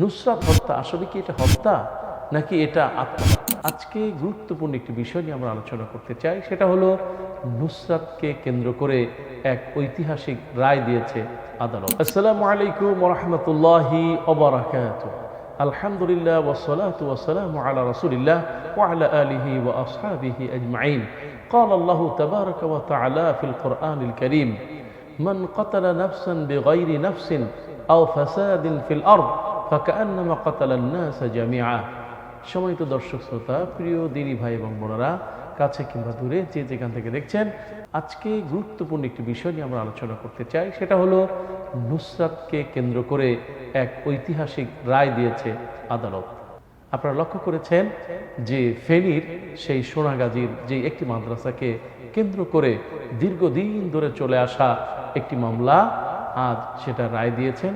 নুসরাত হত্যা আসলে কি এটা হত্যা নাকি এটা আত্মহত্যা? আজকে গুরুত্বপূর্ণ একটি বিষয় নিয়ে আমরা আলোচনা করতে চাই, সেটা হলো নুসরাতকে কেন্দ্র করে এক ঐতিহাসিক রায় দিয়েছে আদালত। আসসালামু আলাইকুম ওয়া রাহমাতুল্লাহি ওয়া বারাকাতুহু। আলহামদুলিল্লাহ ওয়াসসালাতু ওয়াসসালামু আলা রাসূলিল্লাহ ওয়া আলা আলিহি ওয়া আসহাবিহি আজমাইন। قال الله تبارك وتعالى في القرآن الكريم من قتل نفسا بغير نفس أو فساد في الأرض فكأنما قتل الناس جميعا। সম্মানিত দর্শক শ্রোতা, প্রিয় দিনী ভাই এবং বোনেরা, কাছে কিংবা দূরে যে যেখান থেকে দেখছেন, আজকে গুরুত্বপূর্ণ একটি বিষয় নিয়ে আমরা আলোচনা করতে চাই, সেটা হলো নুসরাতকে কেন্দ্র করে এক ঐতিহাসিক রায় দিয়েছে আদালত। আপনারা লক্ষ্য করেছেন যে ফেনীর সেই সোনাগাজীর যে একটি মাদ্রাসাকে কেন্দ্র করে দীর্ঘদিন ধরে চলে আসা একটি মামলা আজ সেটা রায় দিয়েছেন।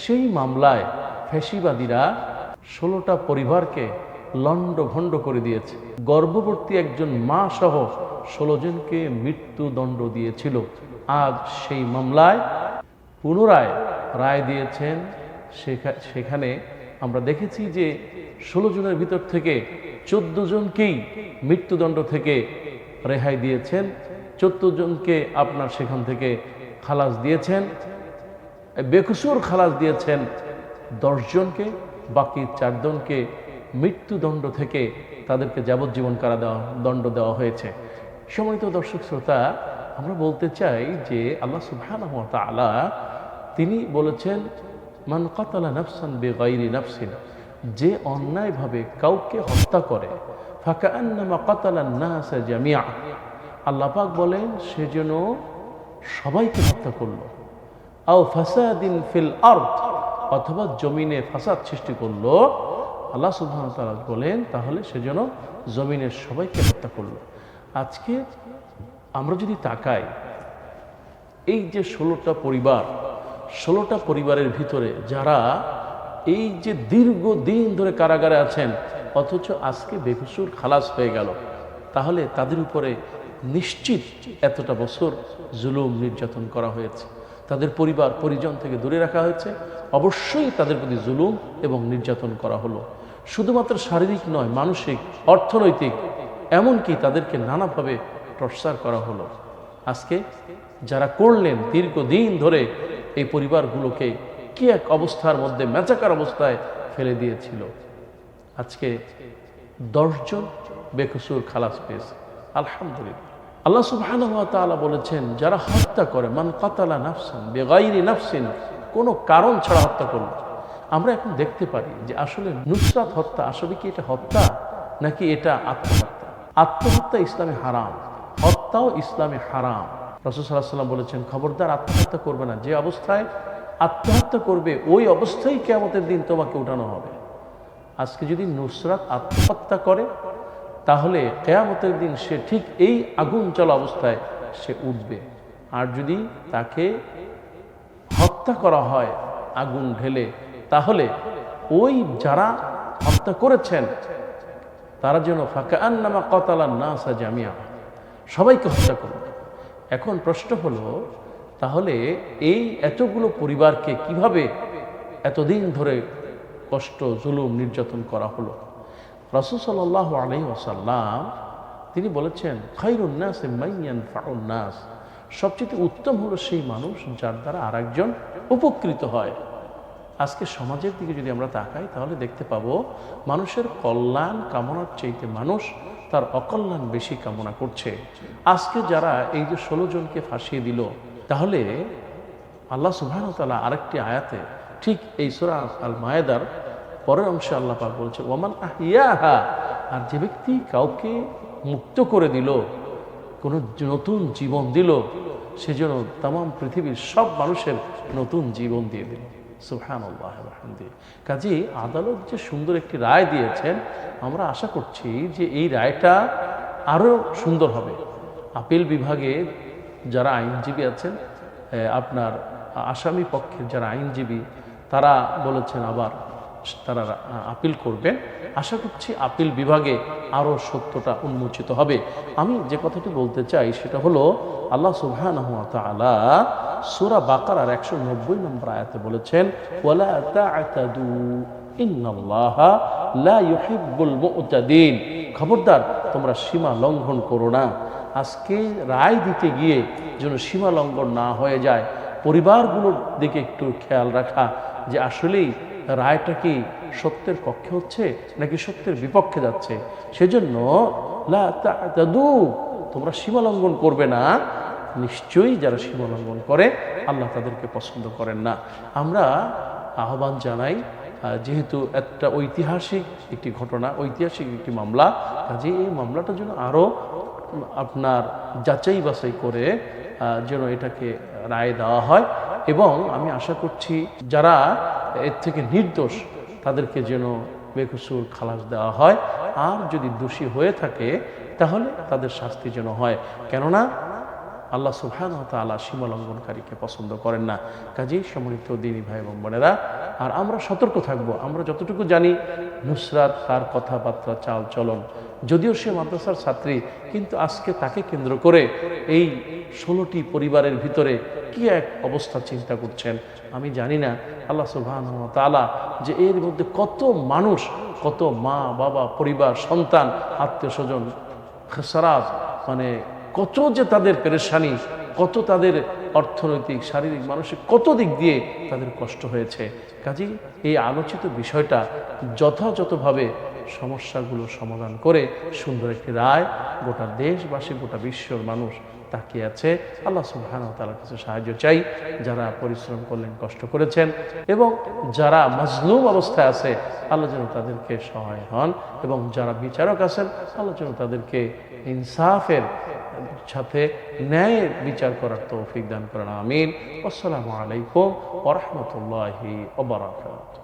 সেই মামলায় ফ্যাসিবাদীরা 16টা পরিবারকে লণ্ডভণ্ড করে দিয়েছে। গর্ভবতী একজন মা সহ 16 জনকে মৃত্যুদণ্ড দিয়েছিল। আজ সেই মামলায় পুনরায় রায় দিয়েছেন। সেখানে আমরা দেখেছি যে 16 জনের ভিতর থেকে 14 জনকেই মৃত্যুদণ্ড থেকে রেহাই দিয়েছেন, 14 জনকে আপনার সেখান থেকে খালাস দিয়েছেন, বেকসুর খালাস দিয়েছেন 10 জনকে, বাকি 4 জনকে মৃত্যুদণ্ড থেকে তাদেরকে যাবজ্জীবন কারাদণ্ড দেওয়া হয়েছে। সম্মানিত দর্শক শ্রোতা, আমরা বলতে চাই যে আল্লাহ সুবহানাহু ওয়া তাআলা তিনি বলেছেন, মান কাতালা নাফসান বিগাইরি নাফসিন, যে অন্যায়ভাবে কাউকে হত্যা করে, ফাকাআন্নামা কাতালান নাস জামিআ, আল্লাহ পাক বলেন সে যেন সবাইকে হত্যা করলো। আও ফাসাদিন ফিল আরদ, অথবা জমিনে ফাসাদ সৃষ্টি করলো, আল্লাহ সুবহানাহু ওয়া তাআলা বলেন তাহলে সে যেন জমিনের সবাইকে হত্যা করলো। আজকে আমরা যদি তাকাই, এই যে 16টা পরিবারের ভিতরে যারা এই যে দীর্ঘদিন ধরে কারাগারে আছেন, অথচ আজকে বেকসুর খালাস হয়ে গেল, তাহলে তাদের উপরে নিশ্চিত এতটা বছর জুলুম নির্যাতন করা হয়েছে, তাদের পরিবার পরিজন থেকে দূরে রাখা হয়েছে, অবশ্যই তাদের প্রতি জুলুম এবং নির্যাতন করা হলো। শুধুমাত্র শারীরিক নয়, মানসিক, অর্থনৈতিক, এমনকি তাদেরকে নানাভাবে টর্চার করা হলো। আজকে যারা করলেন দীর্ঘদিন ধরে এই পরিবারগুলোকে কি এক অবস্থার মধ্যে মেচাকার অবস্থায় ফেলে দিয়েছিল, আজকে 10 জন বেকসুর খালাস পেয়েছে, আলহামদুলিল্লাহ। আল্লাহ সুবহানাহু ওয়া তাআলা বলেছেন, যারা হত্যা করে, মান কাতালা নাফসান বিগাইরি নাফসিন, কোনো কারণ ছাড়া হত্যা করলো। আমরা এখন দেখতে পারি যে আসলে নুসরাত হত্যা আসলে কি এটা হত্যা নাকি এটা আত্মহত্যা? আত্মহত্যা ইসলামে হারাম, হত্যাও ইসলামে হারাম। রাসূল সাল্লাল্লাহু আলাইহি ওয়াসাল্লাম বলেছেন, খবরদার আত্মহত্যা করবে না, যে অবস্থায় আত্মহত্যা করবে ওই অবস্থায় কিয়ামতের দিন তোমাকে উঠানো হবে। আজকে যদি নুসরাত আত্মহত্যা করে, তাহলে কিয়ামতের দিন সে ঠিক এই আগুন জ্বলা অবস্থায় সে উঠবে। আর যদি তাকে হত্যা করা হয় আগুন ঢেলে, তাহলে ওই যারা হত্যা করেছেন তারা যেন ফাকাআন্নামা কাতালান নাস জামিআ, সবাইকে হত্যা করবে। এখন প্রশ্ন হলো, তাহলে এই এতগুলো পরিবারকে কিভাবে এতদিন ধরে কষ্ট, জুলুম, নির্যাতন করা হলো? রাসূল সাল্লাল্লাহু আলাইহি ওয়াসাল্লাম তিনি বলেছেন, খায়রুন নাস মান ইয়ানফাউন নাস, সবচেয়ে উত্তম হলো সেই মানুষ যার দ্বারা আরেকজন উপকৃত হয়। আজকে সমাজের দিকে যদি আমরা তাকাই, তাহলে দেখতে পাবো মানুষের কল্যাণ কামনার চাইতে মানুষ তার অকল্যাণ বেশি কামনা করছে। আজকে যারা এই যে 16 জনকে ফাঁসিয়ে দিল, তাহলে আল্লাহ সুবহানাহু ওয়া তাআলা আরেকটি আয়াতে ঠিক এই সূরা আল মায়েদার পরের অংশে আল্লাহ পাক বলছে, ওয়ামান আহিয়াহা, আর যে ব্যক্তি কাউকে মুক্ত করে দিল, কোনো নতুন জীবন দিল, সেজন্য তামাম পৃথিবীর সব মানুষের নতুন জীবন দিয়ে দিল। সুবহানাল্লাহ ওয়া বিহামদিহি। কাজেই আদালত যে সুন্দর একটি রায় দিয়েছেন, আমরা আশা করছি যে এই রায়টা আরও সুন্দর হবে। আপিল বিভাগে যারা আইনজীবী আছেন, আপনার আসামি পক্ষের যারা আইনজীবী, তারা বলেছেন আবার তারা আপিল করবেন। আশা করছি আপিল বিভাগে আরও সত্যটা উন্মোচিত হবে। আমি যে কথাটি বলতে চাই সেটা হলো, আল্লাহ সুবহানাহু ওয়া তাআলা সূরা বাকারার 190 নম্বর আয়াতে বলেছেন, ওয়ালা তা'তাদু ইন্নাল্লাহা লা ইউহিব্বুল মুতাদিন। খবরদার তোমরা সীমা লঙ্ঘন করো না। আজকে রায় দিতে গিয়ে যেন সীমা লঙ্ঘন না হয়ে যায়, পরিবারগুলোর দিকে একটু খেয়াল রাখা যে আসলেই রায়টা কি সত্যের পক্ষে হচ্ছে নাকি সত্যের বিপক্ষে যাচ্ছে। সেজন্য লা তা'তাদু, তোমরা সীমা লঙ্ঘন করবে না। নিশ্চয়ই যারা সীমা লঙ্ঘন করে আল্লাহ তাদেরকে পছন্দ করেন না। আমরা আহ্বান জানাই, যেহেতু একটা ঐতিহাসিক একটি ঘটনা, ঐতিহাসিক একটি মামলা, কাজে এই মামলাটা যেন আরও আপনার যাচাই বাছাই করে যেন এটাকে রায় দেওয়া হয়। এবং আমি আশা করছি যারা এর থেকে নির্দোষ তাদেরকে যেন বেকসুর খালাস দেওয়া হয়। আর যদি দোষী হয়ে থাকে তাহলে তাদের শাস্তি যেন হয়, কেননা আল্লাহ সুবহানাহু ওয়া তাআলা সীমা লঙ্ঘনকারীকে পছন্দ করেন না। কাজেই সম্মানিত দ্বীনী ভাই এবং বোনেরা, আর আমরা সতর্ক থাকব। আমরা যতটুকু জানি নুসরাত তার কথাবার্তা চাল চলন, যদিও সে মাদ্রাসার ছাত্রী, কিন্তু আজকে তাকে কেন্দ্র করে এই 16টি পরিবারের ভিতরে কি এক অবস্থা চিন্তা করছেন আমি জানি না। আল্লাহ সুবহানাহু ওয়া তাআলা যে এর মধ্যে কত মানুষ, কত মা বাবা, পরিবার, সন্তান, আত্মীয় স্বজন, খেসারাত, মানে কত যে তাদের পেরেশানি, কত তাদের অর্থনৈতিক, শারীরিক, মানসিক কত দিক দিয়ে তাদের কষ্ট হয়েছে। কাজেই এই আলোচিত বিষয়টা যথাযথভাবে সমস্যাগুলো সমাধান করে সুন্দর একটি রায় গোটা দেশবাসী, গোটা বিশ্বর মানুষ তাকিয়ে আছে। আল্লাহ সুবহানাহু ওয়া তাআলার কাছে সাহায্য চাই। যারা পরিশ্রম করলেন, কষ্ট করেছেন, এবং যারা মাজলুম অবস্থায় আছে আল্লাহ যেন তাদেরকে সহায় হন, এবং যারা বিচারক আছেন আল্লাহ যেন তাদেরকে ইনসাফের সাথে ন্যায়ের বিচার করার তৌফিক দান করেন। আমিন। আসসালামু আলাইকুম ওয়া রাহমাতুল্লাহি ওয়া বারাকাতুহু।